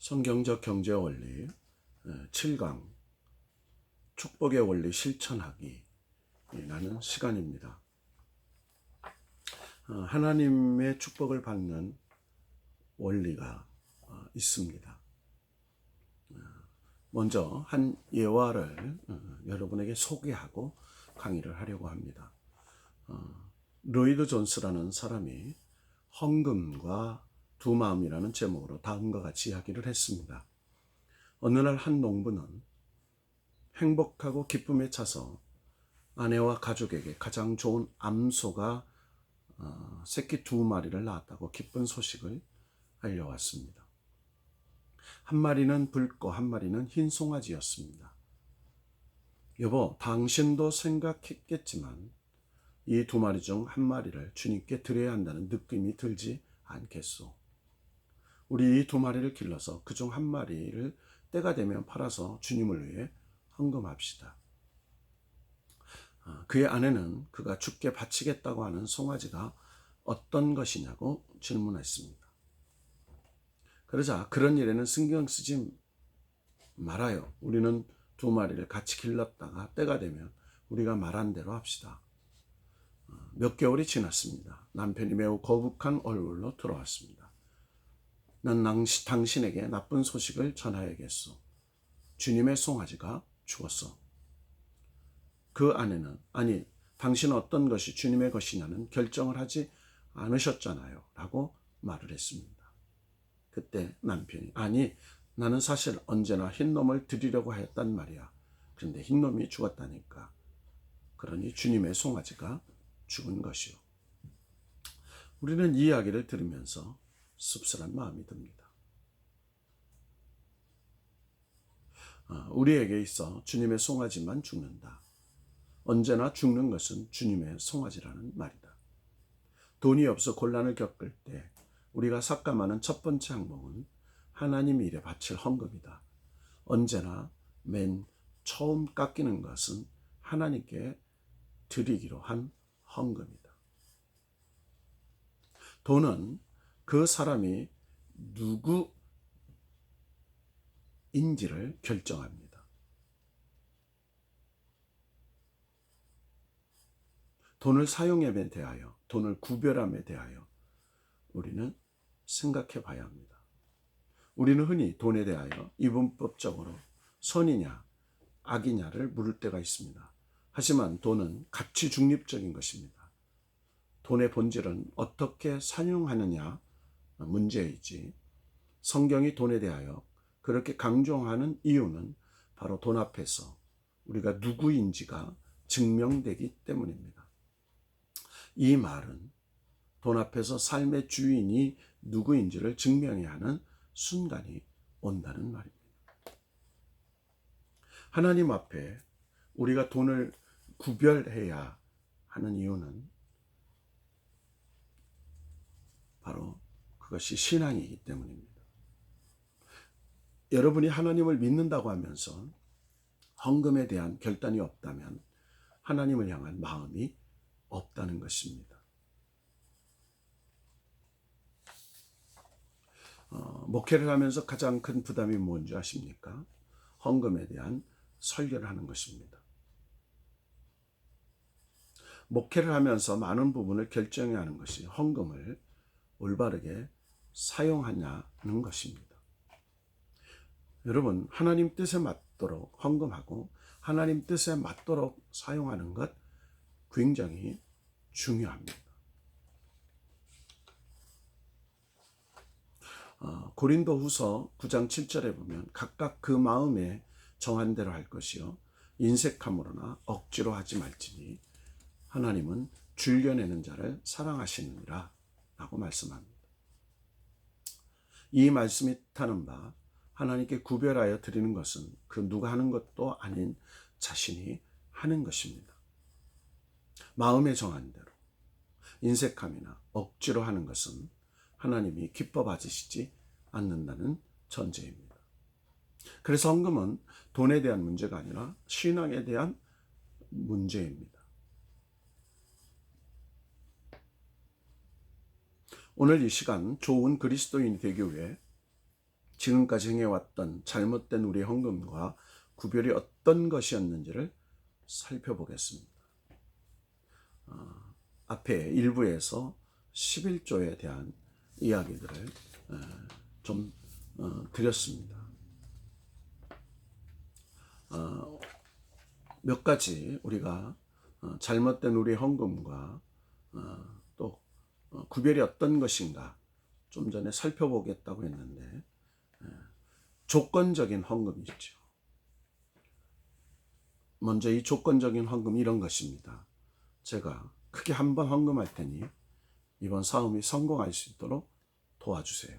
성경적 경제 원리 7강 축복의 원리 실천하기라는 시간입니다. 하나님의 축복을 받는 원리가 있습니다. 먼저 한 예화를 여러분에게 소개하고 강의를 하려고 합니다. 로이드 존스라는 사람이 헌금과 두 마음이라는 제목으로 다음과 같이 이야기를 했습니다. 어느 날 한 농부는 행복하고 기쁨에 차서 아내와 가족에게 가장 좋은 암소가 새끼 2마리를 낳았다고 기쁜 소식을 알려왔습니다. 한 마리는 붉고 한 마리는 흰 송아지였습니다. 여보, 당신도 생각했겠지만 이 2마리 중 한 마리를 주님께 드려야 한다는 느낌이 들지 않겠소? 우리 이 2마리를 길러서 그 중 한 마리를 때가 되면 팔아서 주님을 위해 헌금합시다. 그의 아내는 그가 주께 바치겠다고 하는 송아지가 어떤 것이냐고 질문했습니다. 그러자 그런 일에는 신경 쓰지 말아요. 우리는 2마리를 같이 길렀다가 때가 되면 우리가 말한 대로 합시다. 몇 개월이 지났습니다. 남편이 매우 거북한 얼굴로 들어왔습니다. 난 당신에게 나쁜 소식을 전하야겠소. 주님의 송아지가 죽었어. 그 아내는 아니, 당신은 어떤 것이 주님의 것이냐는 결정을 하지 않으셨잖아요 라고 말을 했습니다. 그때 남편이 아니, 나는 사실 언제나 흰놈을 드리려고 했단 말이야. 그런데 흰놈이 죽었다니까. 그러니 주님의 송아지가 죽은 것이요. 우리는 이 이야기를 들으면서 씁쓸한 마음이 듭니다. 우리에게 있어 주님의 송아지만 죽는다. 언제나 죽는 것은 주님의 송아지라는 말이다. 돈이 없어 곤란을 겪을 때 우리가 삭감하는 첫 번째 항목은 하나님 일에 바칠 헌금이다. 언제나 맨 처음 깎이는 것은 하나님께 드리기로 한 헌금이다. 돈은 그 사람이 누구인지를 결정합니다. 돈을 사용함에 대하여, 돈을 구별함에 대하여 우리는 생각해 봐야 합니다. 우리는 흔히 돈에 대하여 이분법적으로 선이냐 악이냐를 물을 때가 있습니다. 하지만 돈은 가치 중립적인 것입니다. 돈의 본질은 어떻게 사용하느냐 문제이지, 성경이 돈에 대하여 그렇게 강조하는 이유는 바로 돈 앞에서 우리가 누구인지가 증명되기 때문입니다. 이 말은 돈 앞에서 삶의 주인이 누구인지를 증명해야 하는 순간이 온다는 말입니다. 하나님 앞에 우리가 돈을 구별해야 하는 이유는 바로 그것이 신앙이기 때문입니다. 여러분이 하나님을 믿는다고 하면서 헌금에 대한 결단이 없다면 하나님을 향한 마음이 없다는 것입니다. 목회를 하면서 가장 큰 부담이 뭔지 아십니까? 헌금에 대한 설교를 하는 것입니다. 목회를 하면서 많은 부분을 결정해야 하는 것이 헌금을 올바르게 사용하냐는 것입니다. 여러분, 하나님 뜻에 맞도록 헌금하고 하나님 뜻에 맞도록 사용하는 것 굉장히 중요합니다. 고린도후서 9장 7절에 보면 각각 그 마음에 정한 대로 할 것이요 인색함으로나 억지로 하지 말지니 하나님은 줄겨내는 자를 사랑하시느니라 라고 말씀합니다. 이 말씀이 뜻하는 바 하나님께 구별하여 드리는 것은 그 누가 하는 것도 아닌 자신이 하는 것입니다. 마음에 정한 대로 인색함이나 억지로 하는 것은 하나님이 기뻐 받으시지 않는다는 전제입니다. 그래서 헌금은 돈에 대한 문제가 아니라 신앙에 대한 문제입니다. 오늘 이 시간 좋은 그리스도인이 되기 위해 지금까지 행해왔던 잘못된 우리 헌금과 구별이 어떤 것이었는지를 살펴보겠습니다. 앞에 일부에서 11조에 대한 이야기들을 좀 드렸습니다. 몇 가지 우리가 잘못된 우리 헌금과 또 구별이 어떤 것인가 좀 전에 살펴보겠다고 했는데, 조건적인 헌금이 있죠. 먼저 이 조건적인 헌금 이런 것입니다. 제가 크게 한번 헌금할 테니 이번 사업이 성공할 수 있도록 도와주세요.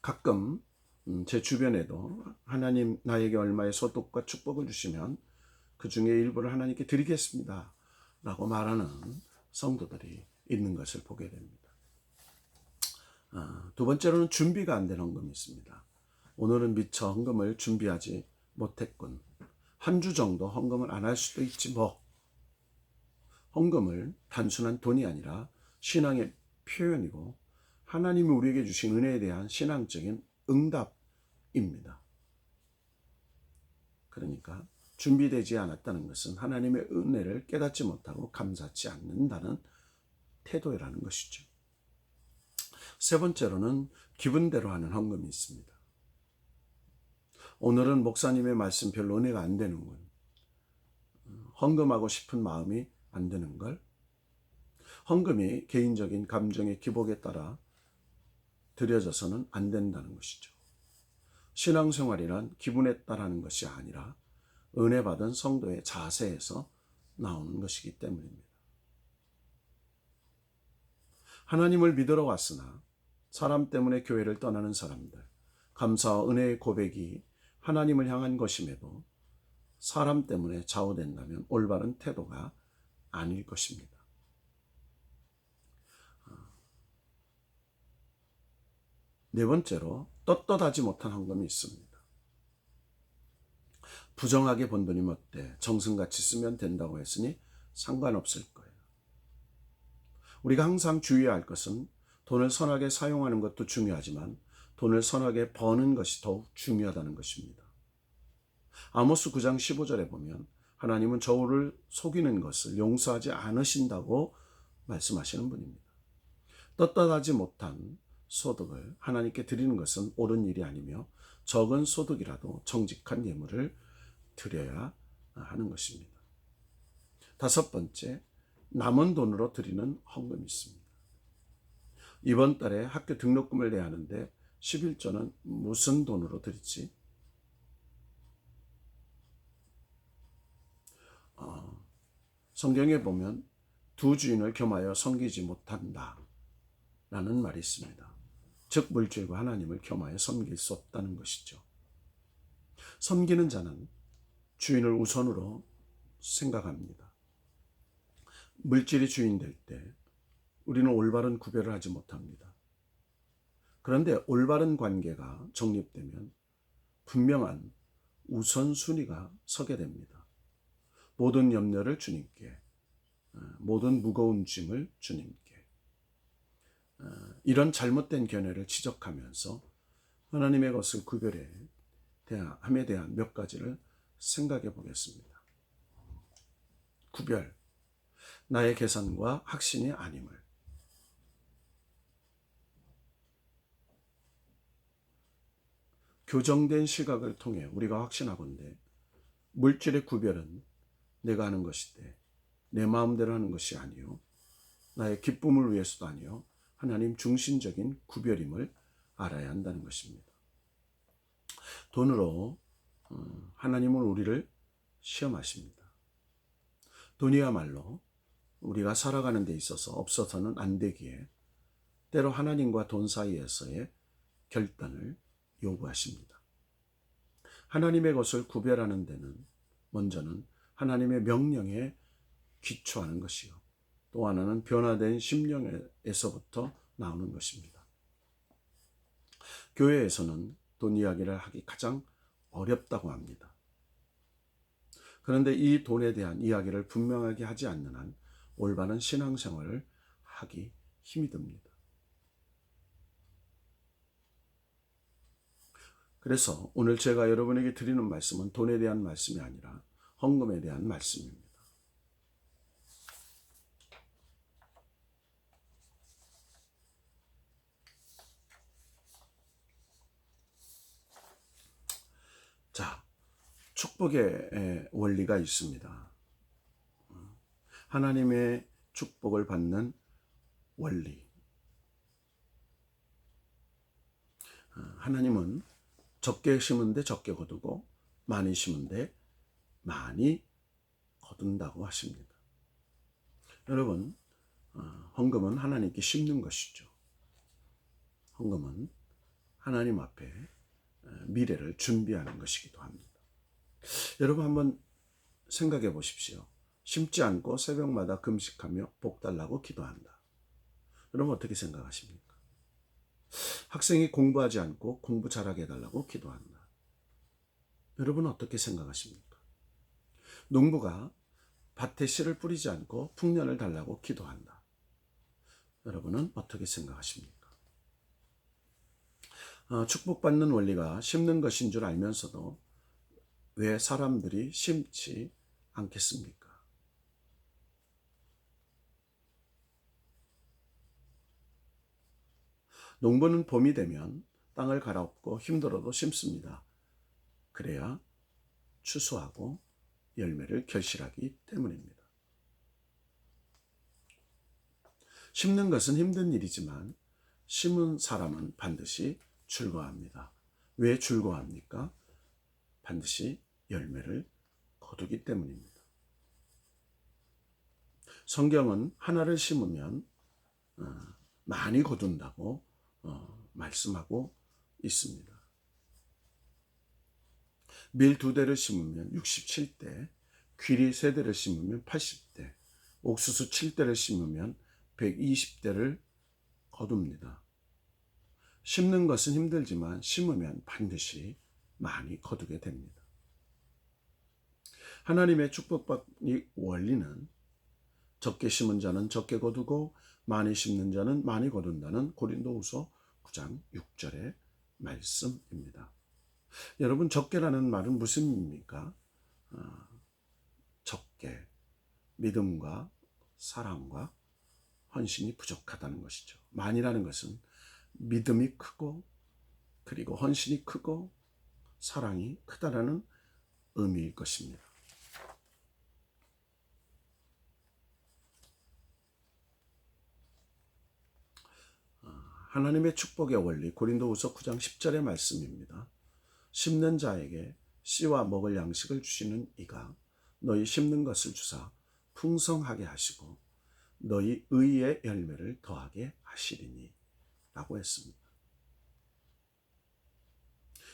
가끔 제 주변에도 하나님 나에게 얼마의 소득과 축복을 주시면 그 중에 일부를 하나님께 드리겠습니다 라고 말하는 성도들이 있는 것을 보게 됩니다. 두 번째로는 준비가 안 된 헌금이 있습니다. 오늘은 미처 헌금을 준비하지 못했군. 한 주 정도 헌금을 안 할 수도 있지 뭐. 헌금을 단순한 돈이 아니라 신앙의 표현이고 하나님이 우리에게 주신 은혜에 대한 신앙적인 응답입니다. 그러니까 준비되지 않았다는 것은 하나님의 은혜를 깨닫지 못하고 감사치 않는다는 태도라는 것이죠. 세 번째로는 기분대로 하는 헌금이 있습니다. 오늘은 목사님의 말씀 별로 은혜가 안 되는군. 헌금하고 싶은 마음이 안 드는 걸. 헌금이 개인적인 감정의 기복에 따라 드려져서는 안 된다는 것이죠. 신앙생활이란 기분에 따라하는 것이 아니라 은혜 받은 성도의 자세에서 나오는 것이기 때문입니다. 하나님을 믿으러 왔으나 사람 때문에 교회를 떠나는 사람들, 감사와 은혜의 고백이 하나님을 향한 것임에도 사람 때문에 좌우된다면 올바른 태도가 아닐 것입니다. 네 번째로 떳떳하지 못한 헌금이 있습니다. 부정하게 번 돈이면 어때? 정승같이 쓰면 된다고 했으니 상관없을 거예요. 우리가 항상 주의해야 할 것은 돈을 선하게 사용하는 것도 중요하지만 돈을 선하게 버는 것이 더욱 중요하다는 것입니다. 아모스 9장 15절에 보면 하나님은 저울을 속이는 것을 용서하지 않으신다고 말씀하시는 분입니다. 떳떳하지 못한 소득을 하나님께 드리는 것은 옳은 일이 아니며 적은 소득이라도 정직한 예물을 드려야 하는 것입니다. 다섯 번째, 남은 돈으로 드리는 헌금이 있습니다. 이번 달에 학교 등록금을 내야 하는데 11조는 무슨 돈으로 드리지? 성경에 보면 두 주인을 겸하여 섬기지 못한다 라는 말이 있습니다. 즉 물질과 하나님을 겸하여 섬길 수 없다는 것이죠. 섬기는 자는 주인을 우선으로 생각합니다. 물질이 주인 될 때 우리는 올바른 구별을 하지 못합니다. 그런데 올바른 관계가 정립되면 분명한 우선순위가 서게 됩니다. 모든 염려를 주님께, 모든 무거운 짐을 주님께. 이런 잘못된 견해를 지적하면서 하나님의 것을 구별함에 대한 몇 가지를 생각해 보겠습니다. 구별, 나의 계산과 확신이 아님을. 교정된 시각을 통해 우리가 확신하건대 물질의 구별은 내가 하는 것이되 내 마음대로 하는 것이 아니요 나의 기쁨을 위해서도 아니요 하나님 중심적인 구별임을 알아야 한다는 것입니다. 돈으로 하나님은 우리를 시험하십니다. 돈이야말로 우리가 살아가는 데 있어서 없어서는 안 되기에 때로 하나님과 돈 사이에서의 결단을 요구하십니다. 하나님의 것을 구별하는 데는 먼저는 하나님의 명령에 기초하는 것이요. 또 하나는 변화된 심령에서부터 나오는 것입니다. 교회에서는 돈 이야기를 하기 가장 어렵다고 합니다. 그런데 이 돈에 대한 이야기를 분명하게 하지 않는 한 올바른 신앙생활을 하기 힘이 듭니다. 그래서 오늘 제가 여러분에게 드리는 말씀은 돈에 대한 말씀이 아니라 헌금에 대한 말씀입니다. 자, 축복의 원리가 있습니다. 하나님의 축복을 받는 원리. 하나님은 적게 심은데 적게 거두고 많이 심은데 많이 거둔다고 하십니다. 여러분, 헌금은 하나님께 심는 것이죠. 헌금은 하나님 앞에 미래를 준비하는 것이기도 합니다. 여러분 한번 생각해 보십시오. 심지 않고 새벽마다 금식하며 복 달라고 기도한다. 여러분 어떻게 생각하십니까? 학생이 공부하지 않고 공부 잘하게 해달라고 기도한다. 여러분 어떻게 생각하십니까? 농부가 밭에 씨를 뿌리지 않고 풍년을 달라고 기도한다. 여러분은 어떻게 생각하십니까? 축복받는 원리가 심는 것인 줄 알면서도 왜 사람들이 심지 않겠습니까? 농부는 봄이 되면 땅을 갈아엎고 힘들어도 심습니다. 그래야 추수하고 열매를 결실하기 때문입니다. 심는 것은 힘든 일이지만 심은 사람은 반드시 즐거워합니다. 왜 즐거워합니까? 반드시 열매를 거두기 때문입니다. 성경은 하나를 심으면 많이 거둔다고 말씀하고 있습니다. 밀 2대를 심으면 67대, 귀리 3대를 심으면 80대, 옥수수 7대를 심으면 120대를 거둡니다. 심는 것은 힘들지만 심으면 반드시 많이 거두게 됩니다. 하나님의 축복받기 원리는 적게 심은 자는 적게 거두고 많이 심는 자는 많이 거둔다는 고린도후서 9장 6절의 말씀입니다. 여러분 적게라는 말은 무슨 의미입니까? 적게 믿음과 사랑과 헌신이 부족하다는 것이죠. 많이라는 것은 믿음이 크고 그리고 헌신이 크고 사랑이 크다라는 의미일 것입니다. 하나님의 축복의 원리 고린도후서 9장 10절의 말씀입니다. 심는 자에게 씨와 먹을 양식을 주시는 이가 너희 심는 것을 주사 풍성하게 하시고 너희 의의 열매를 더하게 하시리니 라고 했습니다.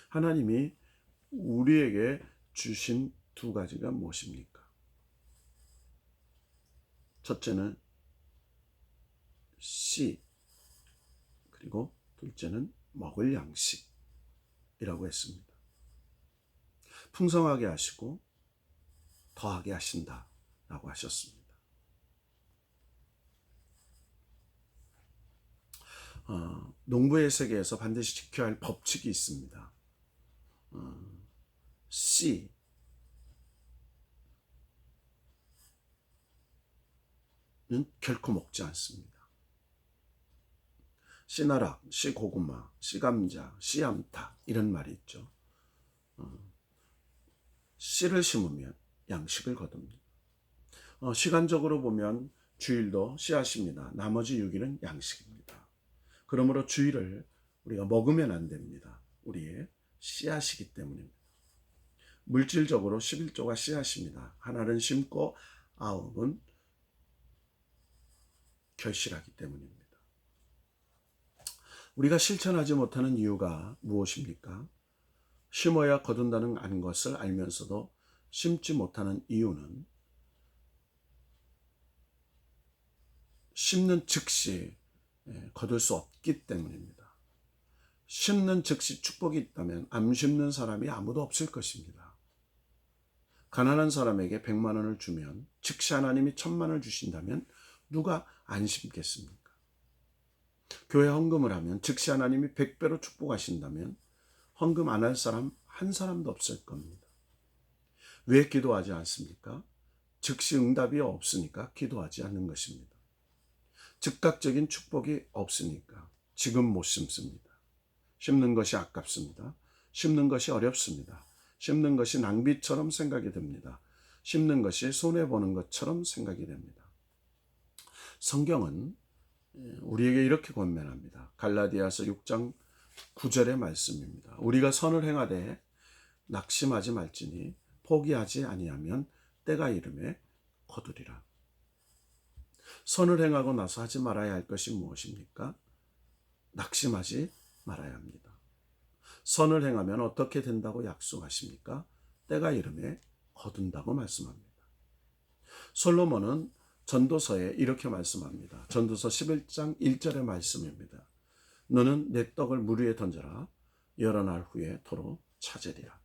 하나님이 우리에게 주신 2가지가 무엇입니까? 첫째는 씨, 그리고 둘째는 먹을 양식이라고 했습니다. 풍성하게 하시고 더하게 하신다라고 하셨습니다. 농부의 세계에서 반드시 지켜야 할 법칙이 있습니다. 씨는 결코 먹지 않습니다. 씨나락, 씨고구마, 씨감자, 씨암탉 이런 말이 있죠. 씨를 심으면 양식을 거둡니다. 시간적으로 보면 주일도 씨앗입니다. 나머지 6일은 양식입니다. 그러므로 주일을 우리가 먹으면 안 됩니다. 우리의 씨앗이기 때문입니다. 물질적으로 11조가 씨앗입니다. 하나는 심고 9은 결실하기 때문입니다. 우리가 실천하지 못하는 이유가 무엇입니까? 심어야 거둔다는 안 것을 알면서도 심지 못하는 이유는 심는 즉시 거둘 수 없기 때문입니다. 심는 즉시 축복이 있다면 안 심는 사람이 아무도 없을 것입니다. 가난한 사람에게 100만 원을 주면 즉시 하나님이 1000만 원을 주신다면 누가 안 심겠습니까? 교회 헌금을 하면 즉시 하나님이 100배로 축복하신다면 헌금 안 할 사람 한 사람도 없을 겁니다. 왜 기도하지 않습니까? 즉시 응답이 없으니까 기도하지 않는 것입니다. 즉각적인 축복이 없으니까 지금 못 심습니다. 심는 것이 아깝습니다. 심는 것이 어렵습니다. 심는 것이 낭비처럼 생각이 듭니다. 심는 것이 손해보는 것처럼 생각이 됩니다. 성경은 우리에게 이렇게 권면합니다. 갈라디아서 6장 9절의 말씀입니다. 우리가 선을 행하되 낙심하지 말지니 포기하지 아니하면 때가 이름에 거두리라. 선을 행하고 나서 하지 말아야 할 것이 무엇입니까? 낙심하지 말아야 합니다. 선을 행하면 어떻게 된다고 약속하십니까? 때가 이름에 거둔다고 말씀합니다. 솔로몬은 전도서에 이렇게 말씀합니다. 전도서 11장 1절의 말씀입니다. 너는 내 떡을 물 위에 던져라. 여러 날 후에 도로 찾으리라.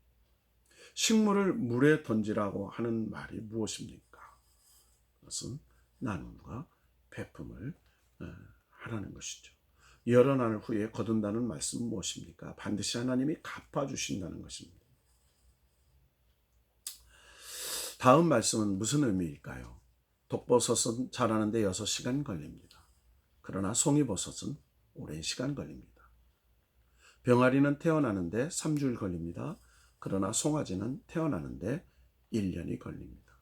식물을 물에 던지라고 하는 말이 무엇입니까? 그것은 나눔과 베품을 하라는 것이죠. 여러 날 후에 거둔다는 말씀은 무엇입니까? 반드시 하나님이 갚아주신다는 것입니다. 다음 말씀은 무슨 의미일까요? 독버섯은 자라는데 6시간 걸립니다. 그러나 송이버섯은 오랜 시간 걸립니다. 병아리는 태어나는데 3주일 걸립니다. 그러나 송아지는 태어나는데 1년이 걸립니다.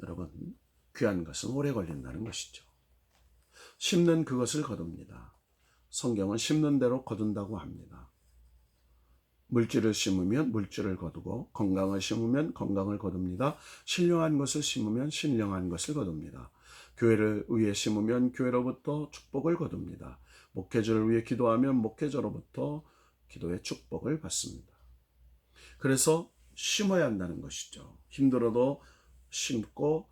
여러분, 귀한 것은 오래 걸린다는 것이죠. 심는 그것을 거둡니다. 성경은 심는 대로 거둔다고 합니다. 물질을 심으면 물질을 거두고 건강을 심으면 건강을 거둡니다. 신령한 것을 심으면 신령한 것을 거둡니다. 교회를 위해 심으면 교회로부터 축복을 거둡니다. 목회자를 위해 기도하면 목회자로부터 기도의 축복을 받습니다. 그래서 심어야 한다는 것이죠. 힘들어도 심고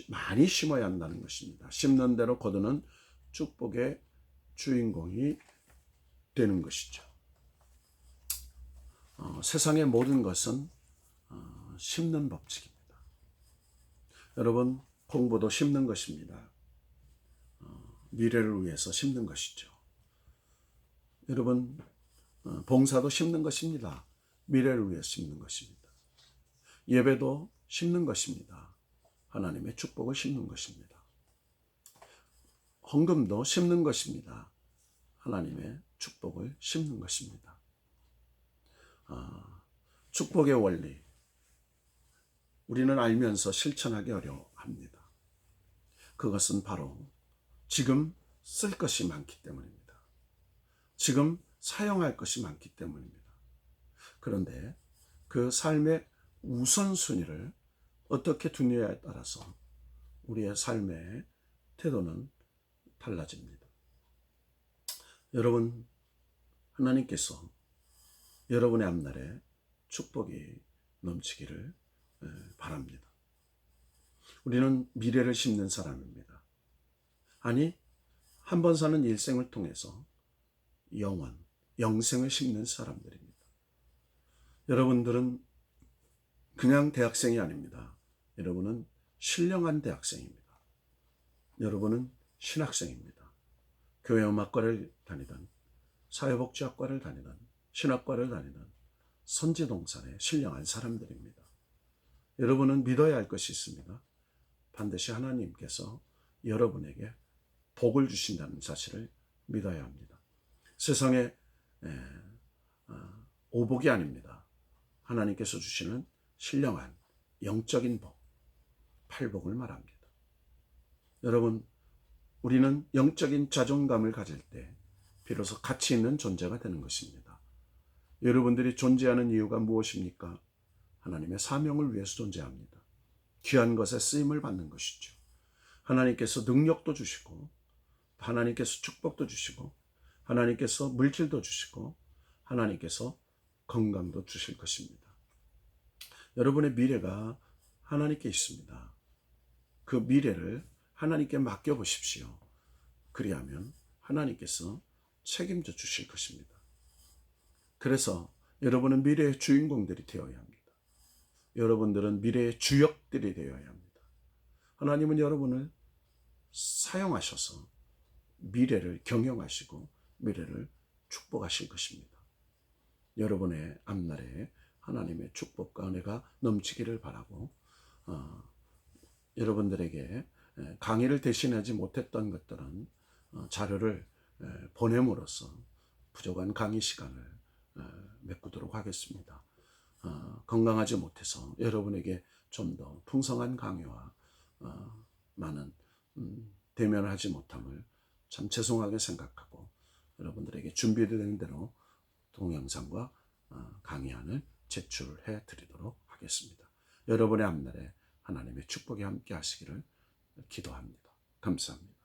많이 심어야 한다는 것입니다. 심는 대로 거두는 축복의 주인공이 되는 것이죠. 세상의 모든 것은 심는 법칙입니다. 여러분, 공부도 심는 것입니다. 미래를 위해서 심는 것이죠. 여러분, 봉사도 심는 것입니다. 미래를 위해 심는 것입니다. 예배도 심는 것입니다. 하나님의 축복을 심는 것입니다. 헌금도 심는 것입니다. 하나님의 축복을 심는 것입니다. 축복의 원리, 우리는 알면서 실천하기 어려워합니다. 그것은 바로 지금 쓸 것이 많기 때문입니다. 지금 사용할 것이 많기 때문입니다. 그런데 그 삶의 우선순위를 어떻게 두느냐에 따라서 우리의 삶의 태도는 달라집니다. 여러분, 하나님께서 여러분의 앞날에 축복이 넘치기를 바랍니다. 우리는 미래를 심는 사람입니다. 아니, 한 번 사는 일생을 통해서 영생을 심는 사람들입니다. 여러분들은 그냥 대학생이 아닙니다. 여러분은 신령한 대학생입니다. 여러분은 신학생입니다. 교회음악과를 다니던, 사회복지학과를 다니던, 신학과를 다니던 선지동산의 신령한 사람들입니다. 여러분은 믿어야 할 것이 있습니다. 반드시 하나님께서 여러분에게 복을 주신다는 사실을 믿어야 합니다. 세상에 오복이 아닙니다. 하나님께서 주시는 신령한 영적인 복, 팔복을 말합니다. 여러분, 우리는 영적인 자존감을 가질 때 비로소 가치 있는 존재가 되는 것입니다. 여러분들이 존재하는 이유가 무엇입니까? 하나님의 사명을 위해서 존재합니다. 귀한 것에 쓰임을 받는 것이죠. 하나님께서 능력도 주시고, 하나님께서 축복도 주시고, 하나님께서 물질도 주시고, 하나님께서 건강도 주실 것입니다. 여러분의 미래가 하나님께 있습니다. 그 미래를 하나님께 맡겨보십시오. 그리하면 하나님께서 책임져 주실 것입니다. 그래서 여러분은 미래의 주인공들이 되어야 합니다. 여러분들은 미래의 주역들이 되어야 합니다. 하나님은 여러분을 사용하셔서 미래를 경영하시고 미래를 축복하실 것입니다. 여러분의 앞날에 하나님의 축복과 은혜가 넘치기를 바라고, 여러분들에게 강의를 대신하지 못했던 것들은 자료를 보냄으로써 부족한 강의 시간을 메꾸도록 하겠습니다. 건강하지 못해서 여러분에게 좀 더 풍성한 강의와 많은 대면을 하지 못함을 참 죄송하게 생각하고, 여러분들에게 준비된 대로 동영상과 강의안을 제출해 드리도록 하겠습니다. 여러분의 앞날에 하나님의 축복이 함께 하시기를 기도합니다. 감사합니다.